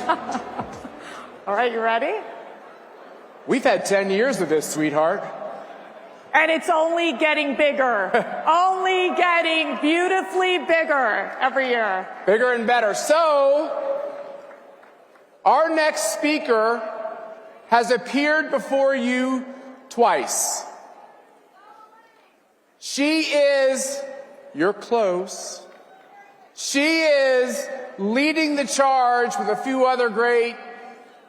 All right, you ready? We've had 10 years of this, sweetheart. And it's only getting bigger. Only getting beautifully bigger every year. Bigger and better. So, our next speaker has appeared before you twice. She is, you're close, she is leading the charge with a few other great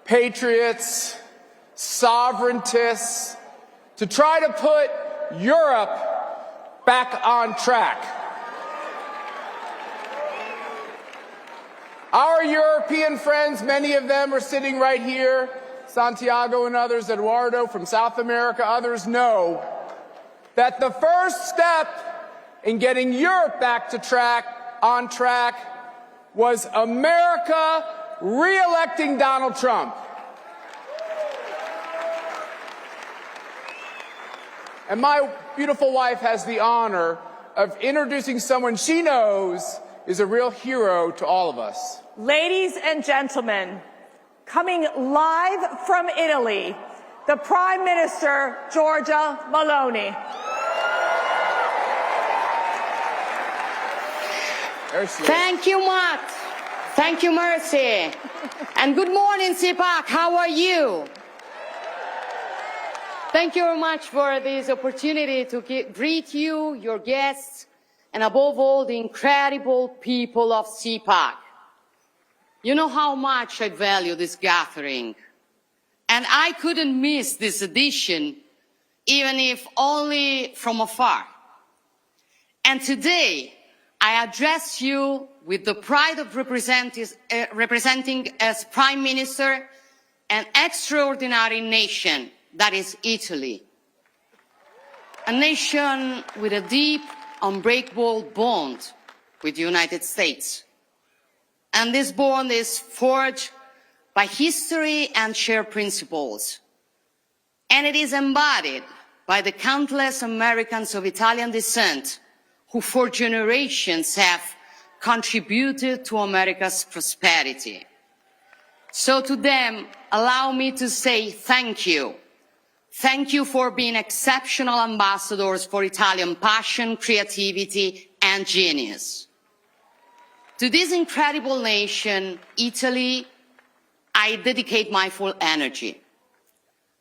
patriots, sovereigntists, to try to put Europe back on track. Our European friends, many of them are sitting right here, Santiago and others, Eduardo from South America, others know that the first step in getting Europe back to on track was America re-electing Donald Trump. And my beautiful wife has the honor of introducing someone she knows is a real hero to all of us. Ladies and gentlemen, coming live from Italy, the Prime Minister, Giorgia Meloni. Thank you, Matt. Thank you, Mercy. And good morning, CPAC. How are you? Thank you very much for this opportunity to greet you, your guests, and above all, the incredible people of CPAC. You know how much I value this gathering, and I couldn't miss this edition, even if only from afar. And today, I address you with the pride of representing as Prime Minister an extraordinary nation that is Italy. A nation with a deep, unbreakable bond with the United States. And this bond is forged by history and shared principles. And it is embodied by the countless Americans of Italian descent who for generations have contributed to America's prosperity. So to them, allow me to say thank you. Thank you for being exceptional ambassadors for Italian passion, creativity, and genius. To this incredible nation, Italy, I dedicate my full energy.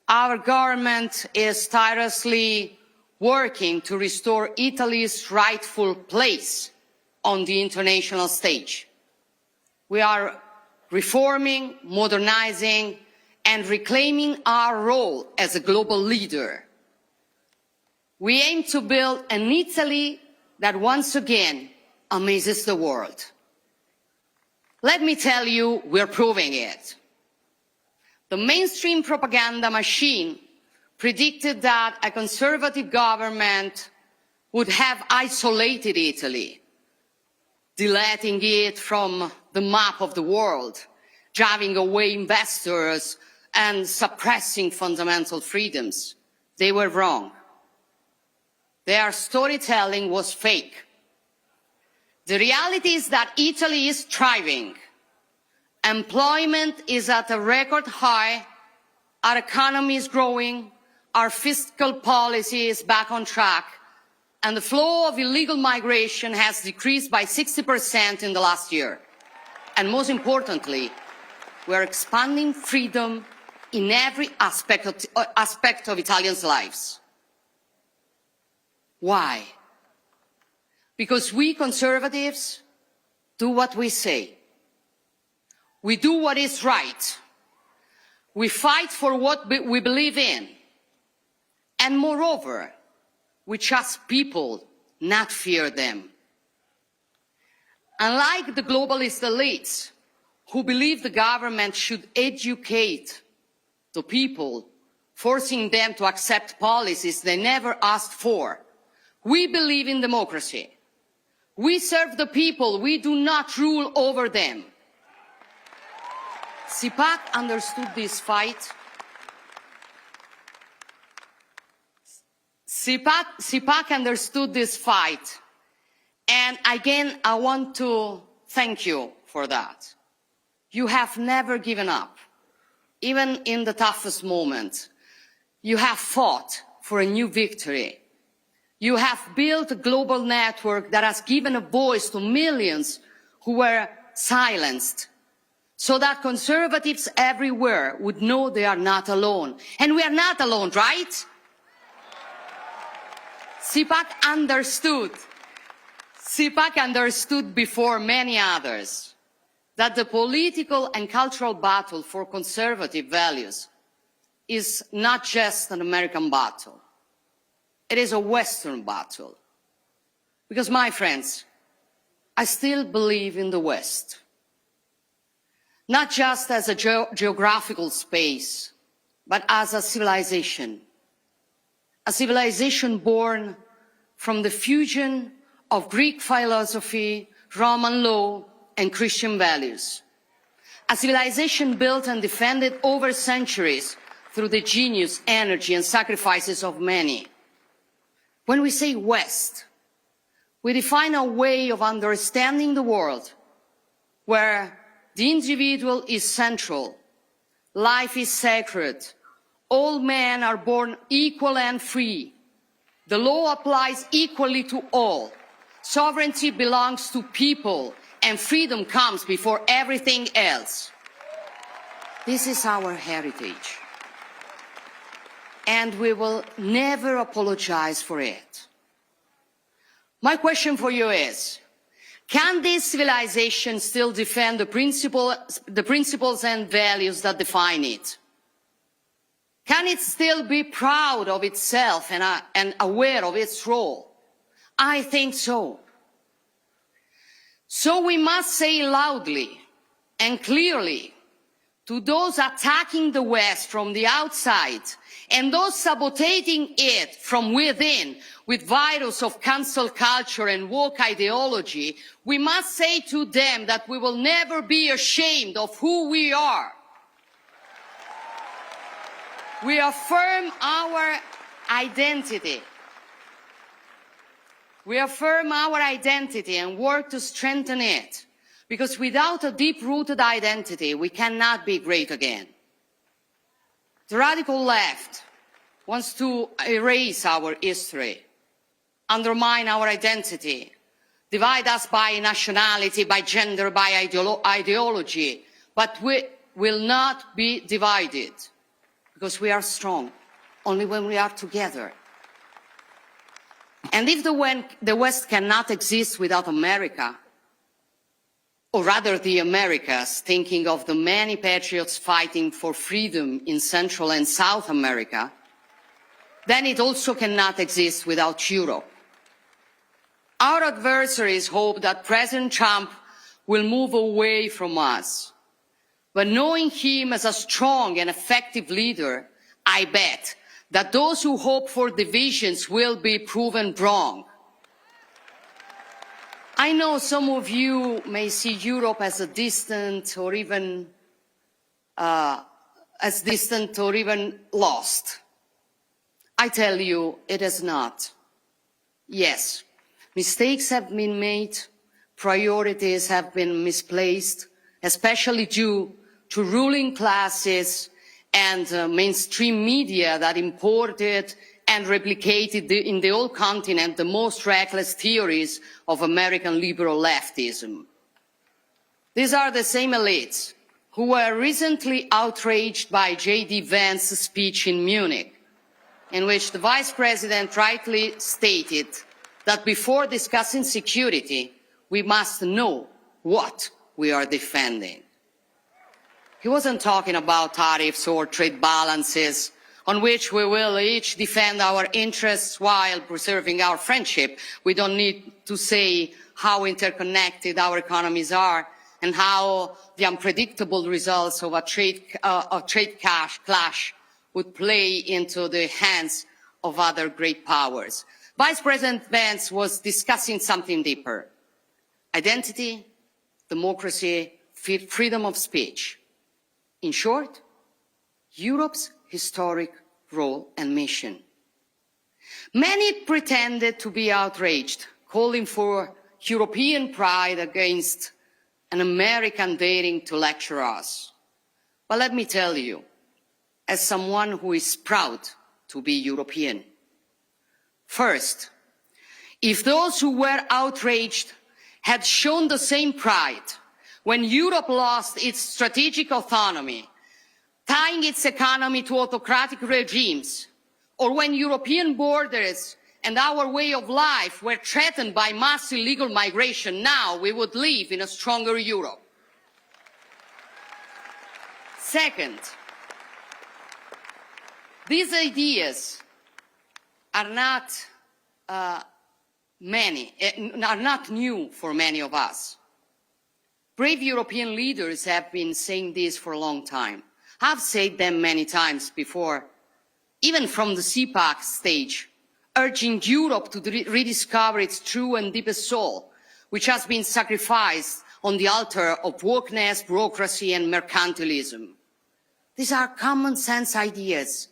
Our government is tirelessly working to restore Italy's rightful place on the international stage. We are reforming, modernizing, and reclaiming our role as a global leader. We aim to build an Italy that once again amazes the world. Let me tell you, we're proving it. The mainstream propaganda machine predicted that a conservative government would have isolated Italy, deleting it from the map of the world, driving away investors, and suppressing fundamental freedoms. They were wrong. Their storytelling was fake. The reality is that Italy is thriving. Employment is at a record high, our economy is growing, our fiscal policy is back on track, and the flow of illegal migration has decreased by 60% in the last year. And most importantly, we're expanding freedom in every aspect of Italians' lives. Why? Because we conservatives do what we say. We do what is right. We fight for what we believe in. And moreover, we trust people, not fear them. Unlike the globalist elites who believe the government should educate the people, forcing them to accept policies they never asked for, we believe in democracy. We serve the people, we do not rule over them. CPAC understood this fight. CPAC understood this fight. And again, I want to thank you for that. you have never given up. Even in the toughest moment, you have fought for a new victory. You have built a global network that has given a voice to millions who were silenced, so that conservatives everywhere would know they are not alone. And we are not alone, right? CPAC understood before many others that the political and cultural battle for conservative values is not just an American battle. It is a Western battle. Because, my friends, I still believe in the West. Not just as a geographical space, but as a civilization. A civilization born from the fusion of Greek philosophy, Roman law, and Christian values. A civilization built and defended over centuries through the genius, energy, and sacrifices of many. When we say West, we define a way of understanding the world where the individual is central, life is sacred, all men are born equal and free, the law applies equally to all, sovereignty belongs to people, and freedom comes before everything else. This is our heritage, and we will never apologize for it. My question for you is, can this civilization still defend the principles and values that define it? Can it still be proud of itself and aware of its role? I think so. So we must say loudly and clearly to those attacking the West from the outside and those sabotaging it from within with virus of cancel culture and woke ideology, we must say to them that we will never be ashamed of who we are. We affirm our identity. We affirm our identity and work to strengthen it, because without a deep-rooted identity, we cannot be great again. The radical left wants to erase our history, undermine our identity, divide us by nationality, by gender, by ideology, but we will not be divided, because we are strong only when we are together. And if the West cannot exist without America, or rather the Americas, thinking of the many patriots fighting for freedom in Central and South America, then it also cannot exist without Europe. Our adversaries hope that President Trump will move away from us. But knowing him as a strong and effective leader, I bet that those who hope for divisions will be proven wrong. I know some of you may see Europe as a distant or even lost. I tell you, it is not. Yes, mistakes have been made, priorities have been misplaced, especially due to ruling classes and mainstream media that imported and replicated in the whole continent the most reckless theories of American liberal leftism. These are the same elites who were recently outraged by J.D. Vance's speech in Munich, in which the Vice President rightly stated that before discussing security, we must know what we are defending. He wasn't talking about tariffs or trade balances on which we will each defend our interests while preserving our friendship. We don't need to say how interconnected our economies are and how the unpredictable results of a trade clash would play into the hands of other great powers. Vice President Vance was discussing something deeper: identity, democracy, freedom of speech. In short, Europe's historic role and mission. Many pretended to be outraged, calling for European pride against an American daring to lecture us. But let me tell you, as someone who is proud to be European, first, if those who were outraged had shown the same pride when Europe lost its strategic autonomy, tying its economy to autocratic regimes, or when European borders and our way of life were threatened by mass illegal migration, now we would live in a stronger Europe. Second, these ideas are not new for many of us. Brave European leaders have been saying this for a long time. I've said them many times before, even from the CPAC stage, urging Europe to rediscover its true and deepest soul, which has been sacrificed on the altar of wokeness, bureaucracy and mercantilism. These are common sense ideas,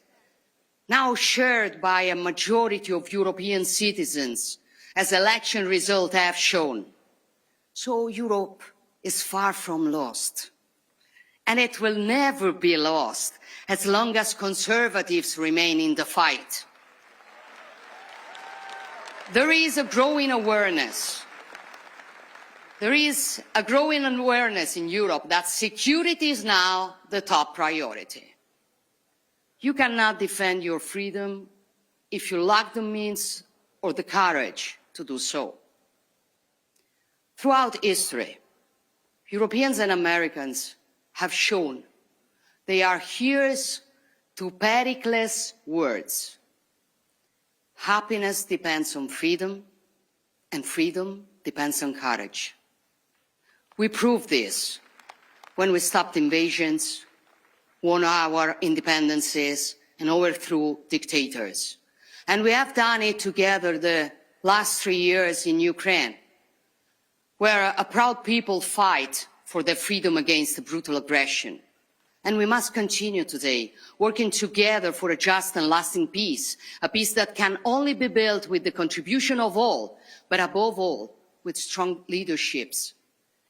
now shared by a majority of European citizens, as election results have shown. So Europe is far from lost. And it will never be lost as long as conservatives remain in the fight. There is a growing awareness. There is a growing awareness in Europe that security is now the top priority. You cannot defend your freedom if you lack the means or the courage to do so. Throughout history, Europeans and Americans have shown they are heirs to Pericles' words. Happiness depends on freedom, and freedom depends on courage. We proved this when we stopped invasions, won our independences, and overthrew dictators. And we have done it together the last 3 years in Ukraine, where a proud people fight for their freedom against the brutal aggression. And we must continue today, working together for a just and lasting peace, a peace that can only be built with the contribution of all, but above all, with strong leaderships.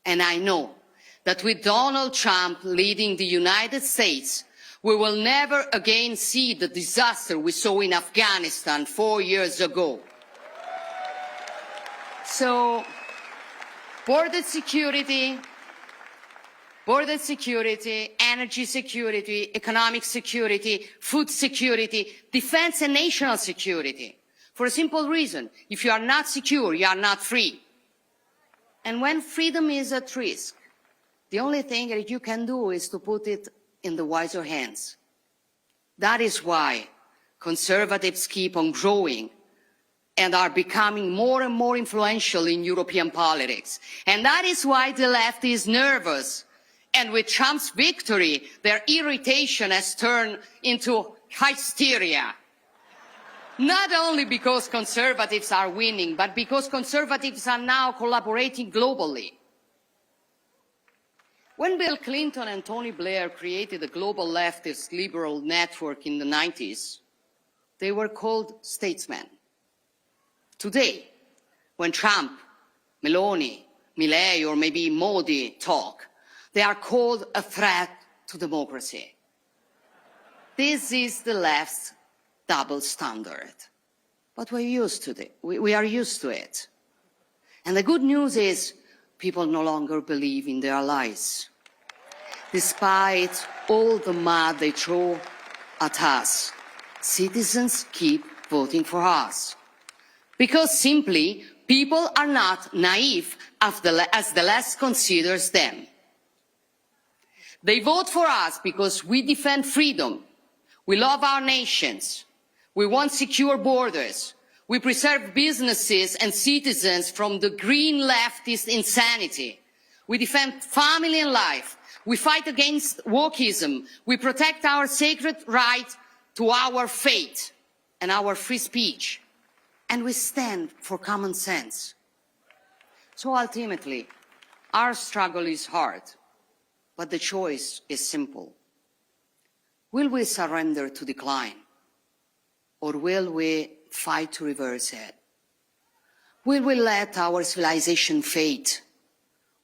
And I know that with Donald Trump leading the United States, we will never again see the disaster we saw in Afghanistan 4 years ago. So, border security, energy security, economic security, food security, defense and national security. For a simple reason, if you are not secure, you are not free. And when freedom is at risk, the only thing that you can do is to put it in the wiser hands. That is why conservatives keep on growing and are becoming more and more influential in European politics. And that is why the left is nervous. And with Trump's victory, their irritation has turned into hysteria. Not only because conservatives are winning, but because conservatives are now collaborating globally. When Bill Clinton and Tony Blair created the global leftist liberal network in the 90s, they were called statesmen. Today, when Trump, Meloni, Milei, or maybe Modi talk, they are called a threat to democracy. This is the left's double standard. But we're used to it. We are used to it. And the good news is people no longer believe in their lies. Despite all the mud they throw at us, citizens keep voting for us. Because simply, people are not naive as the left considers them. They vote for us because we defend freedom. We love our nations. We want secure borders. We preserve businesses and citizens from the green leftist insanity. We defend family and life. We fight against wokeism. We protect our sacred right to our faith and our free speech. And we stand for common sense. So ultimately, our struggle is hard, but the choice is simple. Will we surrender to decline? Or will we fight to reverse it? Will we let our civilization fade?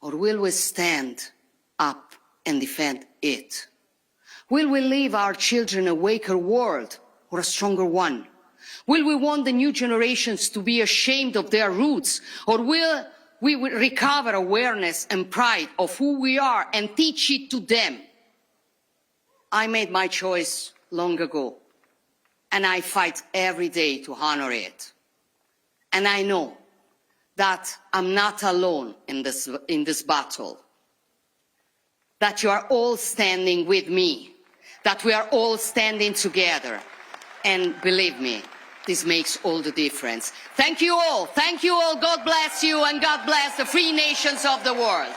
or will we stand up and defend it? Will we leave our children a weaker world or a stronger one? Will we want the new generations to be ashamed of their roots, or will we recover awareness and pride of who we are and teach it to them? I made my choice long ago, and I fight every day to honor it. And I know that I'm not alone in this battle, that you are all standing with me, that we are all standing together. And believe me, this makes all the difference. Thank you all. Thank you all. God bless you, and God bless the free nations of the world.